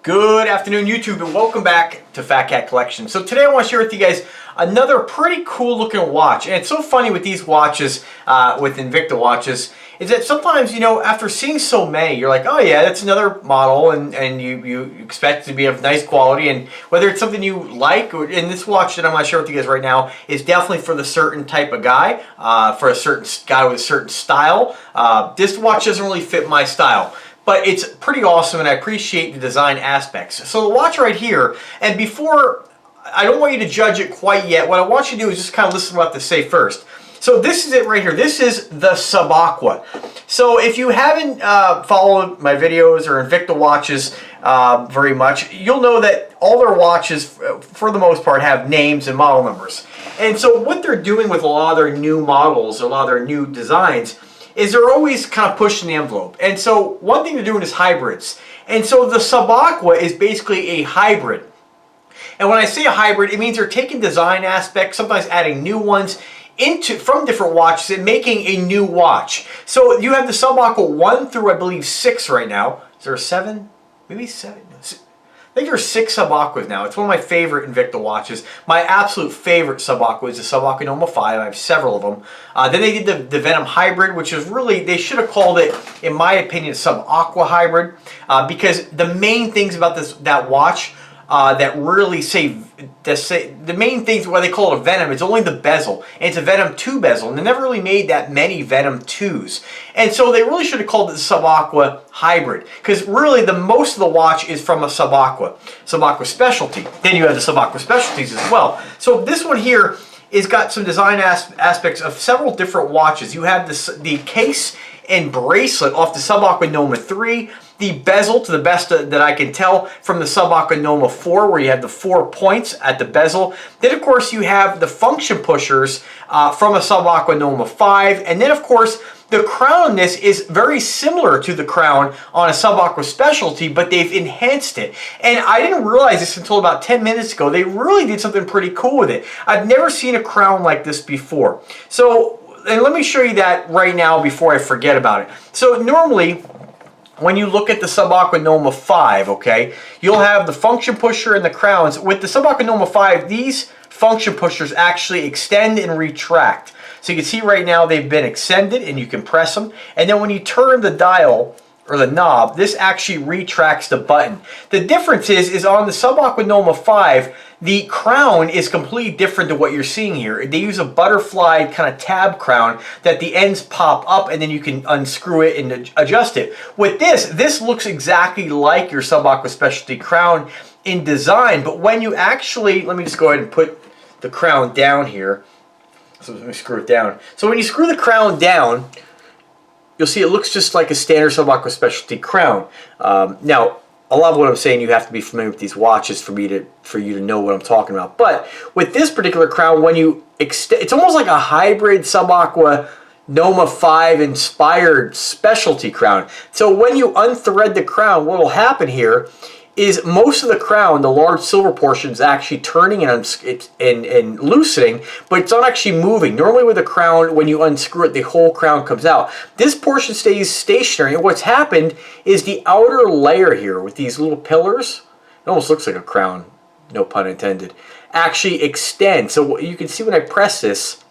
Good afternoon, YouTube, and welcome back to Phatkat Collections. So today I want to share with you guys another pretty cool looking watch. And it's so funny with these watches, with Invicta watches, is that sometimes, you know, after seeing so many, you're like, oh yeah, that's another model, and you expect it to be of nice quality, and whether it's something you like, or in this watch that I'm going to share with you guys right now is definitely for the certain type of guy, for a certain guy with a certain style. This watch doesn't really fit my style, but it's pretty awesome and I appreciate the design aspects. So the watch right here, and before, I don't want you to judge it quite yet, what I want you to do is just kind of listen to what I have to say first. So this is it right here. This is the Subaqua. So if you haven't followed my videos or Invicta watches very much, you'll know that all their watches, for the most part, have names and model numbers. And so what they're doing with a lot of their new models, a lot of their new designs, is they're always kind of pushing the envelope. And so one thing they're doing is hybrids. And so the Subaqua is basically a hybrid. And when I say a hybrid, it means they're taking design aspects, sometimes adding new ones from different watches and making a new watch. So you have the Subaqua 1 through I believe 6 right now. Is there a 7? Maybe 7? I think there's 6 Subaquas now. It's one of my favorite Invicta watches. My absolute favorite Subaqua is the Subaqua Noma 5. I have several of them. Then they did the Venom Hybrid, which is really, they should have called it, in my opinion, Subaqua Hybrid, because the main things about that watch that really the main things why they call it a Venom, it's only the bezel, and it's a Venom 2 bezel, and they never really made that many Venom 2s. And so they really should have called it the Subaqua Hybrid, because really the most of the watch is from a Subaqua Specialty. Then you have the Subaqua Specialties as well. So this one here is got some design aspects of several different watches. You have the case and bracelet off the Subaqua Noma 3, the bezel, to the best that I can tell, from the Subaqua Noma 4, where you have the 4 points at the bezel. Then, of course, you have the function pushers from a Subaqua Noma 5. And then, of course, the crown on this is very similar to the crown on a Subaqua Specialty, but they've enhanced it. And I didn't realize this until about 10 minutes ago. They really did something pretty cool with it. I've never seen a crown like this before. So, and let me show you that right now before I forget about it. So normally, when you look at the Subaqua Noma 5, okay, you'll have the function pusher and the crowns. With the Subaqua Noma 5, these function pushers actually extend and retract. So you can see right now they've been extended and you can press them. And then when you turn the dial, or the knob, this actually retracts the button. The difference is on the Subaqua Noma 5, the crown is completely different to what you're seeing here. They use a butterfly kind of tab crown that the ends pop up and then you can unscrew it and adjust it. With this looks exactly like your Subaqua Specialty crown in design, but when you actually, let me just go ahead and put the crown down here. So let me screw it down. So when you screw the crown down, you'll see it looks just like a standard Subaqua Specialty crown. Now, a lot of what I'm saying, you have to be familiar with these watches for you to know what I'm talking about. But with this particular crown, when you extend, it's almost like a hybrid Subaqua Noma 5 inspired specialty crown. So when you unthread the crown, what will happen here is most of the crown, the large silver portion, is actually turning and loosening, but it's not actually moving. Normally with a crown, when you unscrew it, the whole crown comes out. This portion stays stationary, and what's happened is the outer layer here with these little pillars, it almost looks like a crown, no pun intended, actually extend. So you can see when I press this,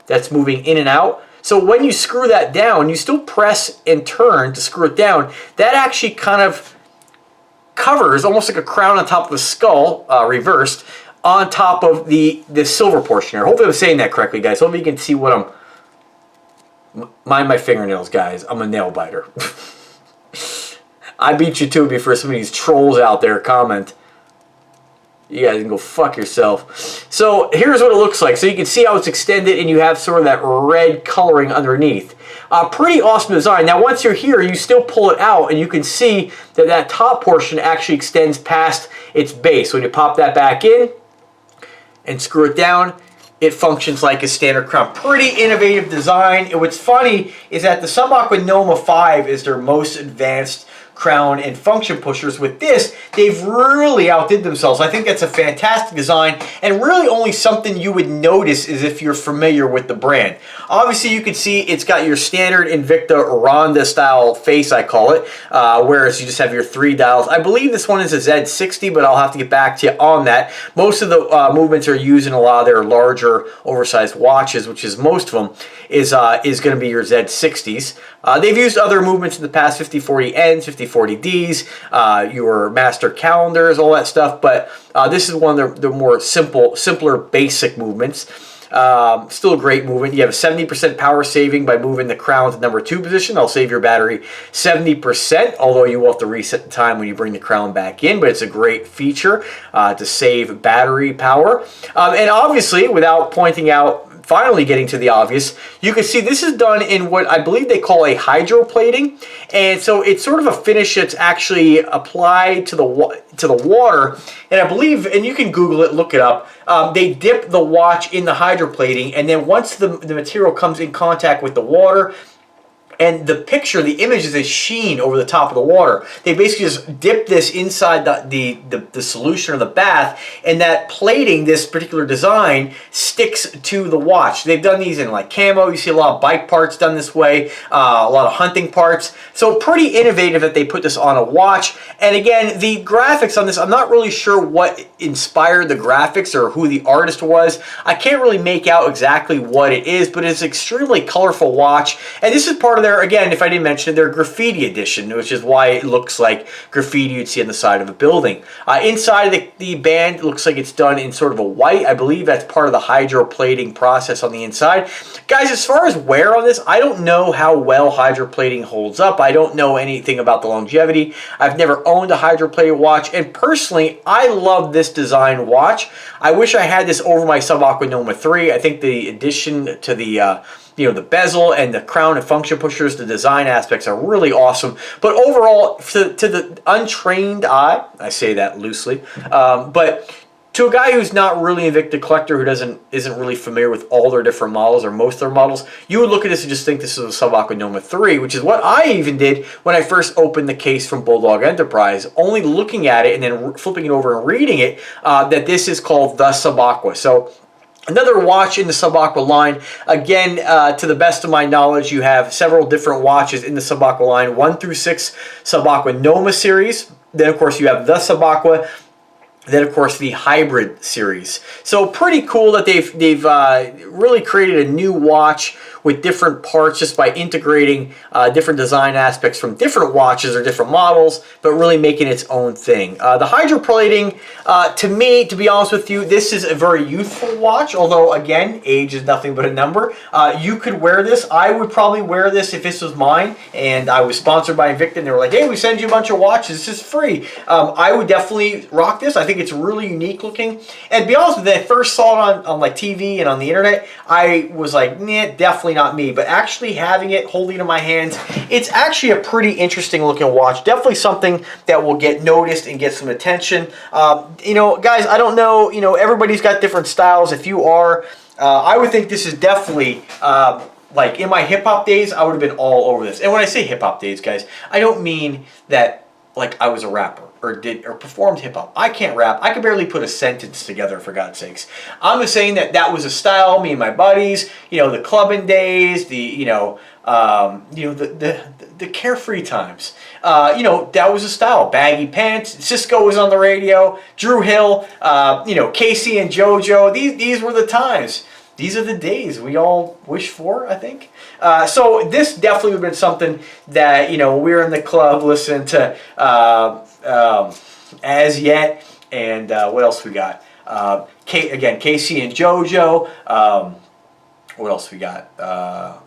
that's moving in and out. So when you screw that down, you still press and turn to screw it down. That actually kind of covers, almost like a crown on top of the skull, reversed, on top of the silver portion here. Hopefully I'm saying that correctly, guys. Hopefully you can see what mind my fingernails, guys. I'm a nail biter. I beat you to it before some of these trolls out there comment. You guys can go fuck yourself. So here's what it looks like. So you can see how it's extended and you have sort of that red coloring underneath. Pretty awesome design. Now once you're here, you still pull it out and you can see that that top portion actually extends past its base. When you pop that back in and screw it down, it functions like a standard crown. Pretty innovative design. And what's funny is that the Subaqua Noma 5 is their most advanced crown and function pushers. With this, they've really outdid themselves. I think that's a fantastic design, and really only something you would notice is if you're familiar with the brand. Obviously, you can see it's got your standard Invicta Ronda style face, I call it, whereas you just have your 3 dials. I believe this one is a Z60, but I'll have to get back to you on that. Most of the movements are used in a lot of their larger, oversized watches, which is most of them, is going to be your Z60s. They've used other movements in the past, 5040Ns, 5040Ds, your master calendars, all that stuff, but this is one of the more simpler, basic movements. Still a great movement. You have a 70% power saving by moving the crown to number 2 position. I'll save your battery 70%, although you will have to reset the time when you bring the crown back in, but it's a great feature to save battery power. And obviously, without pointing out, finally getting to the obvious, you can see this is done in what I believe they call a hydroplating, and so it's sort of a finish that's actually applied to the water. And I believe, and you can Google it, look it up, they dip the watch in the hydroplating, and then once the material comes in contact with the water, and the picture, the image is a sheen over the top of the water. They basically just dip this inside the solution or the bath, and that plating, this particular design, sticks to the watch. They've done these in like camo. You see a lot of bike parts done this way, a lot of hunting parts. So pretty innovative that they put this on a watch. And again, the graphics on this, I'm not really sure what inspired the graphics or who the artist was. I can't really make out exactly what it is, but it's an extremely colorful watch. And this is part of their, again, if I didn't mention it, their graffiti edition, which is why it looks like graffiti you'd see on the side of a building. Inside of the band, it looks like it's done in sort of a white. I believe that's part of the hydroplating process on the inside. Guys, as far as wear on this, I don't know how well hydroplating holds up. I don't know anything about the longevity. I've never owned a hydroplated watch, and personally, I love this design watch. I wish I had this over my Subaqua Noma 3. I think the addition to the the bezel and the crown and function pushers, the design aspects are really awesome. But overall, to the untrained eye, I say that loosely, but to a guy who's not really an Invicta collector, who isn't really familiar with all their different models or most of their models, you would look at this and just think this is a Subaqua Noma 3, which is what I even did when I first opened the case from Bulldog Enterprise, only looking at it and then flipping it over and reading it, that this is called the Subaqua. So another watch in the Subaqua line. Again, to the best of my knowledge, you have several different watches in the Subaqua line, 1 through 6 Subaqua Noma series. Then, of course, you have the Subaqua. Then, of course, the Hybrid series. So pretty cool that they've really created a new watch with different parts just by integrating different design aspects from different watches or different models, but really making its own thing. The hydroplating, to me, to be honest with you, this is a very youthful watch, although, again, age is nothing but a number. You could wear this. I would probably wear this if this was mine, and I was sponsored by Invicta, and they were like, hey, we send you a bunch of watches. This is free. I would definitely rock this. I think it's really unique looking. And to be honest with you, when I first saw it on like TV and on the internet, I was like, nah, definitely not me. But actually having it, holding it in my hands, it's actually a pretty interesting looking watch. Definitely something that will get noticed and get some attention. Guys, I don't know, everybody's got different styles. If you are, I would think this is definitely, like in my hip hop days, I would have been all over this. And when I say hip hop days, guys, I don't mean that like I was a rapper or performed hip hop. I can't rap. I can barely put a sentence together, for God's sakes. I'm just saying that was a style. Me and my buddies, the clubbing days, the carefree times. That was a style. Baggy pants. Cisco was on the radio. Drew Hill. Casey and JoJo. These were the times. These are the days we all wish for, I think. So this definitely would have been something that, we were in the club listening to As Yet, and what else we got? Again, Casey and JoJo. What else we got?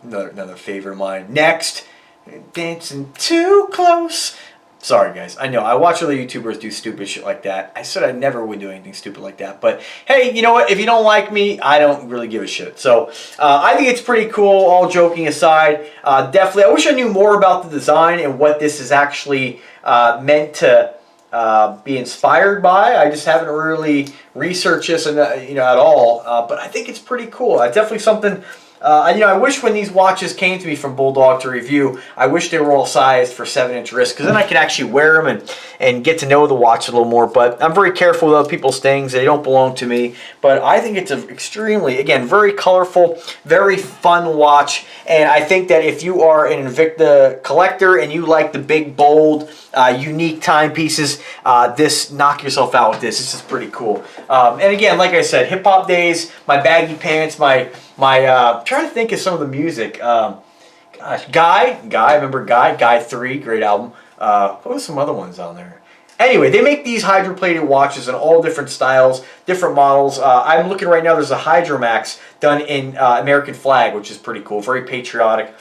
Another favorite of mine. Next, Dancing Too Close. Sorry, guys. I know. I watch other YouTubers do stupid shit like that. I said I never would do anything stupid like that. But, hey, you know what? If you don't like me, I don't really give a shit. So, I think it's pretty cool, all joking aside. Definitely, I wish I knew more about the design and what this is actually meant to be inspired by. I just haven't really researched this, at all. But I think it's pretty cool. Definitely something I wish when these watches came to me from Bulldog to review, I wish they were all sized for 7-inch wrists, because then I could actually wear them and get to know the watch a little more. But I'm very careful with other people's things. They don't belong to me. But I think it's an extremely, again, very colorful, very fun watch. And I think that if you are an Invicta collector and you like the big, bold, unique timepieces, knock yourself out with this. This is pretty cool. And again, like I said, hip hop days, my baggy pants, my trying to think of some of the music. Gosh, Guy, I remember Guy 3, great album. What was some other ones on there? Anyway, they make these hydroplated watches in all different styles, different models. I'm looking right now, there's a Hydromax done in American flag, which is pretty cool, very patriotic.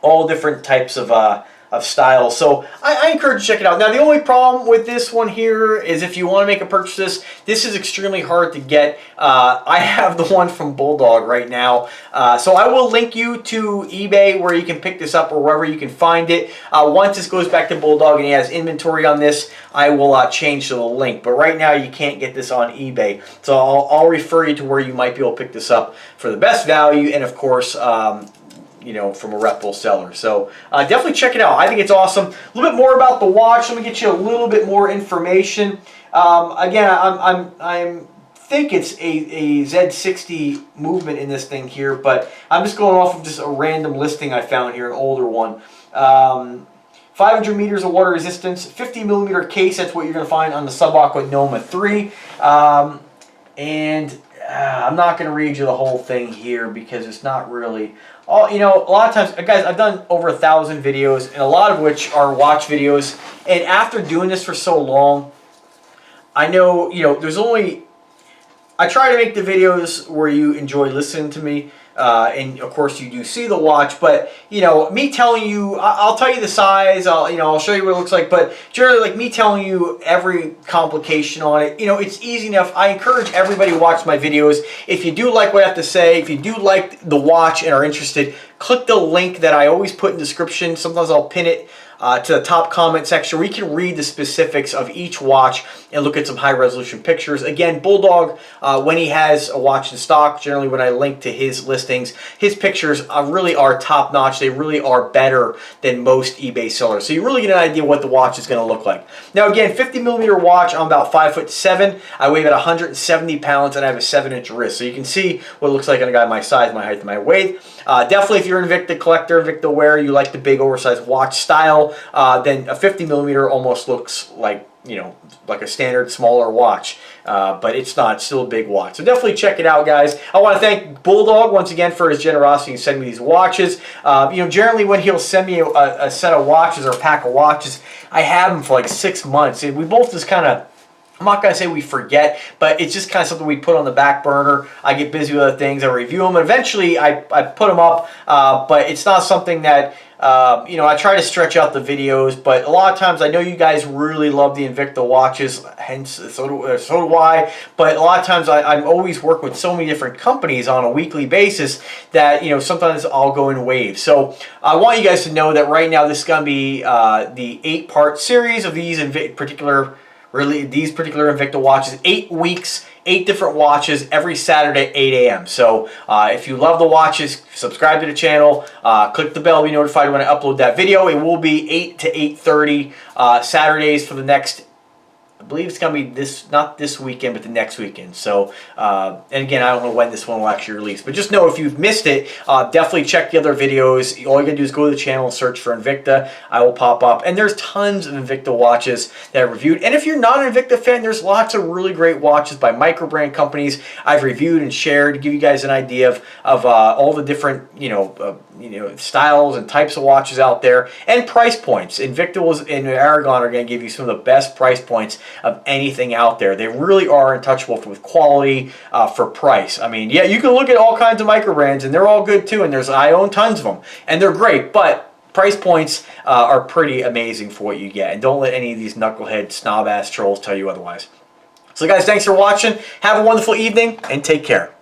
All different types of styles. So I encourage you to check it out. Now, the only problem with this one here is if you want to make a purchase, this is extremely hard to get. I have the one from Bulldog right now. So I will link you to eBay where you can pick this up or wherever you can find it. Once this goes back to Bulldog and he has inventory on this, I will change the link. But right now you can't get this on eBay. So I'll refer you to where you might be able to pick this up for the best value and, of course, from a reputable seller. So definitely check it out. I think it's awesome. A little bit more about the watch. Let me get you a little bit more information. Again, I think it's a Z60 movement in this thing here, but I'm just going off of just a random listing I found here, an older one. 500 meters of water resistance, 50 millimeter case. That's what you're going to find on the Subaqua Noma 3. I'm not going to read you the whole thing here because it's not really... a lot of times, guys, I've done over 1,000 videos, and a lot of which are watch videos. And after doing this for so long, I know, there's only... I try to make the videos where you enjoy listening to me. And of course you do see the watch, but me telling you, I'll tell you the size, I'll show you what it looks like, but generally, like me telling you every complication on it, it's easy enough. I encourage everybody to watch my videos. If you do like what I have to say, if you do like the watch and are interested, click the link that I always put in the description. Sometimes I'll pin it to the top comment section where you can read the specifics of each watch and look at some high resolution pictures. Again, Bulldog, when he has a watch in stock, generally when I link to his listings, his pictures really are top notch. They really are better than most eBay sellers. So you really get an idea what the watch is going to look like. Now again, 50 millimeter watch, I'm about 5'7". I weigh about 170 pounds and I have a 7-inch wrist. So you can see what it looks like on a guy my size, my height, and my weight. Definitely if you're an Invicta collector, Invicta wearer, you like the big oversized watch style, then a 50 millimeter almost looks like, like a standard smaller watch, but it's not. It's still a big watch. So definitely check it out, guys. I want to thank Bulldog once again for his generosity in sending me these watches. Generally when he'll send me a set of watches or a pack of watches, I have them for like 6 months, and we both just kind of, I'm not going to say we forget, but it's just kind of something we put on the back burner. I get busy with other things. I review them, and eventually I put them up, but it's not something that, I try to stretch out the videos, but a lot of times I know you guys really love the Invicta watches, hence so do I, but a lot of times I'm always working with so many different companies on a weekly basis that, sometimes I'll go in waves. So I want you guys to know that right now this is going to be the 8-part series of these particular Invicta watches. 8 weeks, 8 different watches every Saturday at 8 a.m. So if you love the watches, subscribe to the channel, click the bell to be notified when I upload that video. It will be 8 to 8:30 Saturdays for the next, I believe it's going to be not this weekend, but the next weekend. So, and again, I don't know when this one will actually release, but just know if you've missed it, definitely check the other videos. All you got to do is go to the channel and search for Invicta. I will pop up. And there's tons of Invicta watches that I've reviewed. And if you're not an Invicta fan, there's lots of really great watches by micro-brand companies I've reviewed and shared to give you guys an idea of all the different, styles and types of watches out there and price points. Invicta and Aragon are going to give you some of the best price points of anything out there. They really are untouchable with quality for price. I mean, yeah, you can look at all kinds of micro brands and they're all good too, and I own tons of them and they're great, but price points are pretty amazing for what you get, and don't let any of these knucklehead snob ass trolls tell you otherwise. So guys, thanks for watching. Have a wonderful evening and take care.